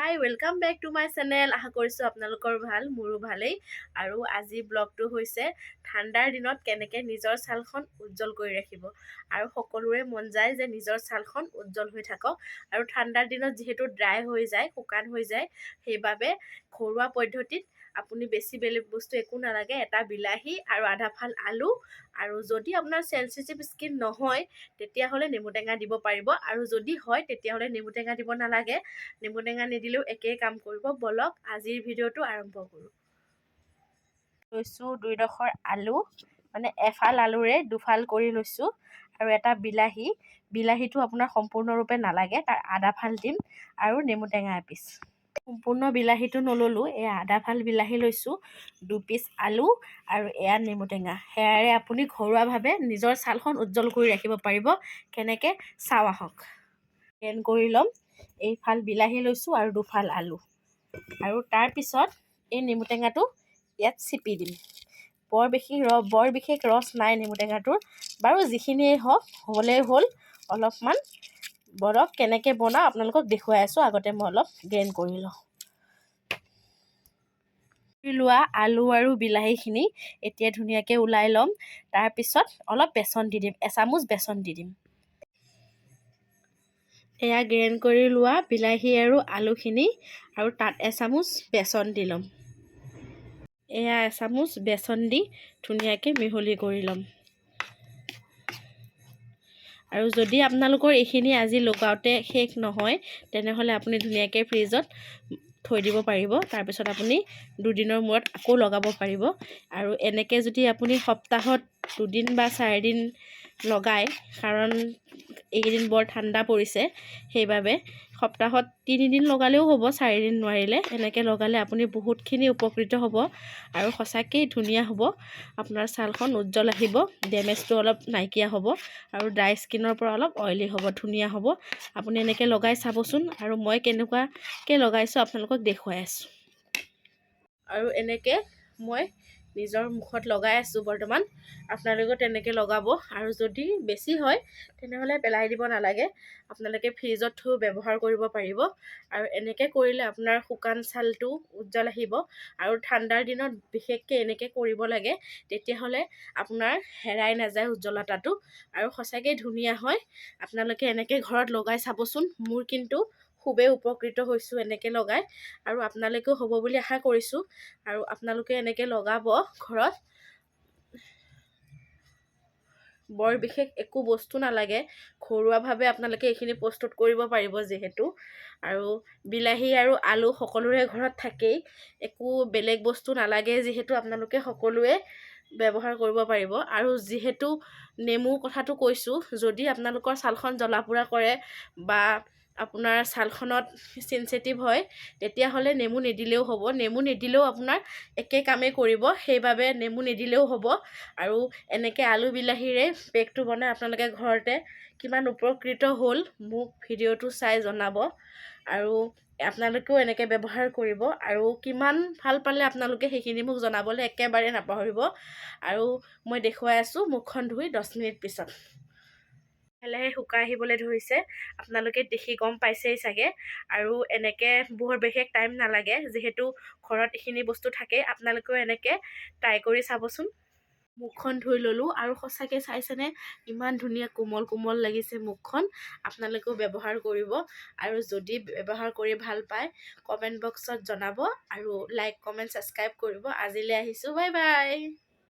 High welcome back to my channel. আশা কৰিছোঁ আপোনালোকৰ ভাল, মোৰো ভালেই। আৰু আজি ব্লগটো হৈছে ঠাণ্ডাৰ দিনত কেনেকৈ নিজৰ ছালখন উজ্জ্বল কৰি ৰাখিব। আৰু সকলোৰে মন যায় যে নিজৰ ছালখন উজ্জ্বল হৈ থাকক। আৰু ঠাণ্ডাৰ দিনত যিহেতু ড্ৰাই হৈ যায়, শুকান হৈ যায়, সেইবাবে ঘৰুৱা পদ্ধতিত আপুনি বেছি বেলেগ বস্তু একো নালাগে, এটা বিলাহী আৰু আধা ফাল আলু, আৰু যদি আপোনাৰ চেনচিটিভ স্কিন নহয় তেতিয়াহ'লে নেমু টেঙা দিব পাৰিব, আৰু যদি হয় তেতিয়াহ'লে নেমু টেঙা দিব নালাগে। নেমু টেঙা নিদিলেও একেই কাম কৰিব। বলক আজিৰ ভিডিঅ'টো আৰম্ভ কৰোঁ। লৈছোঁ 2 আলু, মানে এফাল আলুৰে দুফাল কৰি লৈছোঁ, আৰু এটা বিলাহীটো আপোনাৰ সম্পূৰ্ণৰূপে নালাগে, তাৰ আধা ফাল দিম, আৰু নেমু টেঙা এপিচ। সম্পূৰ্ণ বিলাহীটো নল'লোঁ, এয়া আধা ফাল বিলাহী লৈছোঁ, 2 পিচ আলু, আৰু এয়া নেমু টেঙা। সেয়াৰে আপুনি ঘৰুৱাভাৱে নিজৰ ছালখন উজ্জ্বল কৰি ৰাখিব পাৰিব। কেনেকৈ চাওঁ আহক। গ্ৰেণ্ড কৰি ল'ম। এইফাল বিলাহী লৈছোঁ আৰু দুফাল আলু, আৰু তাৰপিছত এই নেমু টেঙাটো ইয়াত চিপি দিম। বৰ বিশেষ ৰস নাই নেমু টেঙাটোৰ, বাৰু যিখিনিয়ে হওক হ'লেই হ'ল। অলপমান বৰফ কেনেকৈ বনাওঁ আপোনালোকক দেখুৱাই আছোঁ। আগতে মই অলপ গ্ৰেণ্ড কৰি লওঁ। লোৱা আলু আৰু বিলাহীখিনি এতিয়া ধুনীয়াকৈ ওলাই ল'ম। তাৰপিছত অলপ বেচন দি দিম, এচামুচ বেচন দি দিম। এয়া গ্ৰেণ্ড কৰি লোৱা বিলাহী আৰু আলুখিনি, আৰু তাত এচামুচ বেচন দি ল'ম। এয়া এচামুচ বেচন দি ধুনীয়াকৈ মিহলি কৰি ল'ম। আৰু যদি আপোনালোকৰ এইখিনি আজি লগাওঁতে শেষ নহয়, তেনেহ'লে আপুনি ধুনীয়াকৈ ফ্ৰিজত থৈ দিব পাৰিব। তাৰপিছত আপুনি 2 দিনৰ মূৰত আকৌ লগাব পাৰিব। আৰু এনেকৈ যদি আপুনি সপ্তাহত 2 দিন বা 4 দিন লগায়, কাৰণ এইকেইদিন বৰ ঠাণ্ডা পৰিছে, সেইবাবে সপ্তাহত 3 দিন লগালেও হ'ব, 4 দিন নোৱাৰিলে। এনেকৈ লগালে আপুনি বহুতখিনি উপকৃত হ'ব, আৰু সঁচাকৈয়ে ধুনীয়া হ'ব। আপোনাৰ ছালখন উজ্জ্বল আহিব, ডেমেজটো অলপ নাইকিয়া হ'ব, আৰু ড্ৰাই স্কিনৰ পৰা অলপ অইলি হ'ব, ধুনীয়া হ'ব। আপুনি এনেকৈ লগাই চাবচোন, আৰু মই কেনেকুৱাকৈ লগাইছোঁ আপোনালোকক দেখুৱাই আছোঁ। আৰু এনেকৈ মই নিজৰ মুখত লগাই আছোঁ বৰ্তমান। আপোনালোকেও তেনেকৈ লগাব, আৰু যদি বেছি হয় তেনেহ'লে পেলাই দিব নালাগে, আপোনালোকে ফ্ৰিজত থৈ ব্যৱহাৰ কৰিব পাৰিব। আৰু এনেকৈ কৰিলে আপোনাৰ শুকান ছালটো উজ্জ্বল আহিব। আৰু ঠাণ্ডাৰ দিনত বিশেষকৈ এনেকৈ কৰিব লাগে, তেতিয়াহ'লে আপোনাৰ হেৰাই নাযায় উজ্জ্বলতাটো, আৰু সঁচাকৈ ধুনীয়া হয়। আপোনালোকে এনেকৈ ঘৰত লগাই চাবচোন। মোৰ কিন্তু খুবেই উপকৃত হৈছোঁ এনেকৈ লগাই, আৰু আপোনালোকেও হ'ব বুলি আশা কৰিছোঁ। আৰু আপোনালোকে এনেকৈ লগাব ঘৰত। বৰ বিশেষ একো বস্তু নালাগে, ঘৰুৱাভাৱে আপোনালোকে এইখিনি প্ৰস্তুত কৰিব পাৰিব যিহেতু। আৰু বিলাহী আৰু আলু সকলোৰে ঘৰত থাকেই, একো বেলেগ বস্তু নালাগে যিহেতু আপোনালোকে সকলোৱে ব্যৱহাৰ কৰিব পাৰিব। আৰু যিহেতু নেমুৰ কথাটো কৈছোঁ, যদি আপোনালোকৰ ছালখন জ্বলা পোৰা কৰে বা আপোনাৰ ছালখনত চেনচিটিভ হয়, তেতিয়াহ'লে নেমু নিদিলেও হ'ব। নেমু নিদিলেও আপোনাৰ একে কামেই কৰিব, সেইবাবে নেমু নিদিলেও হ'ব। আৰু এনেকৈ আলু বিলাহীৰে পেকটো বনাই আপোনালোকে ঘৰতে কিমান উপকৃত হ'ল মোক ভিডিঅ'টো চাই জনাব। আৰু আপোনালোকেও এনেকৈ ব্যৱহাৰ কৰিব, আৰু কিমান ভাল পালে আপোনালোকে সেইখিনি মোক জনাবলৈ একেবাৰে নাপাহৰিব। আৰু মই দেখুৱাই আছোঁ মুখখন ধুই 10 মিনিট পিছত। লাহে শুকাই আহিবলৈ ধৰিছে, আপোনালোকে দেখি গম পাইছেই চাগে। আৰু এনেকৈ বৰ বিশেষ টাইম নালাগে, যিহেতু ঘৰত এইখিনি বস্তু থাকেই। আপোনালোকেও এনেকৈ ট্ৰাই কৰি চাবচোন। মুখখন ধুই ল'লোঁ, আৰু সঁচাকৈ চাইছেনে ইমান ধুনীয়া কোমল কোমল লাগিছে মুখখন। আপোনালোকেও ব্যৱহাৰ কৰিব, আৰু যদি ব্যৱহাৰ কৰি ভাল পায় কমেণ্ট বক্সত জনাব, আৰু লাইক কমেণ্ট ছাবস্ক্ৰাইব কৰিব। আজিলৈ আহিছোঁ, বাই বাই।